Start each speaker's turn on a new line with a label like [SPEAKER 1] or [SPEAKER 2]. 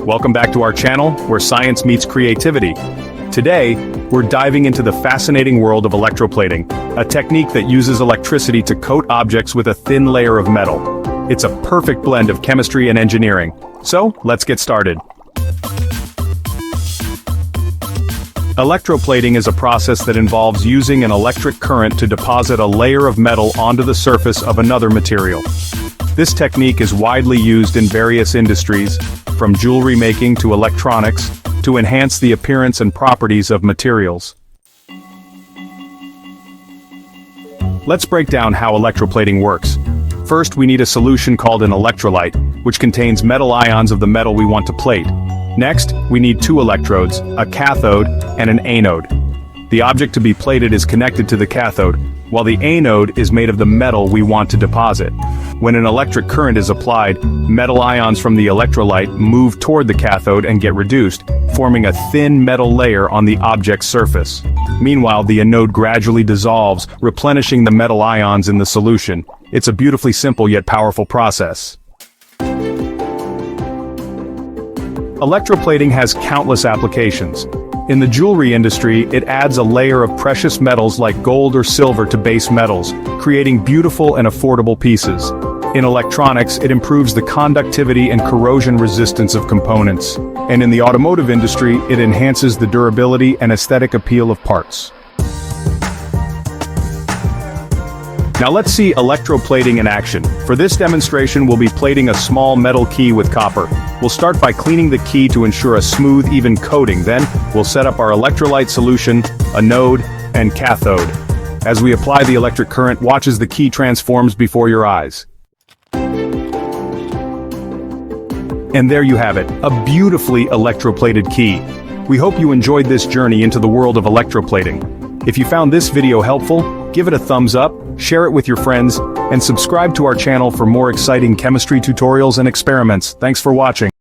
[SPEAKER 1] Welcome back to our channel, where science meets creativity. Today, we're diving into the fascinating world of electroplating, a technique that uses electricity to coat objects with a thin layer of metal. It's a perfect blend of chemistry and engineering. So, let's get started. Electroplating is a process that involves using an electric current to deposit a layer of metal onto the surface of another material. This technique is widely used in various industries, from jewelry making to electronics, to enhance the appearance and properties of materials. Let's break down how electroplating works. First, we need a solution called an electrolyte, which contains metal ions of the metal we want to plate. Next, we need two electrodes, a cathode and an anode. The object to be plated is connected to the cathode, while the anode is made of the metal we want to deposit. When an electric current is applied, metal ions from the electrolyte move toward the cathode and get reduced, forming a thin metal layer on the object's surface. Meanwhile, the anode gradually dissolves, replenishing the metal ions in the solution. It's a beautifully simple yet powerful process. Electroplating has countless applications. In the jewelry industry, it adds a layer of precious metals like gold or silver to base metals, creating beautiful and affordable pieces. In electronics, it improves the conductivity and corrosion resistance of components. And in the automotive industry, it enhances the durability and aesthetic appeal of parts. Now let's see electroplating in action. For this demonstration, we'll be plating a small metal key with copper. We'll start by cleaning the key to ensure a smooth, even coating. Then, we'll set up our electrolyte solution, anode, and cathode. As we apply the electric current, watch as the key transforms before your eyes. And there you have it, a beautifully electroplated key. We hope you enjoyed this journey into the world of electroplating. If you found this video helpful, give it a thumbs up, share it with your friends, and subscribe to our channel for more exciting chemistry tutorials and experiments. Thanks for watching.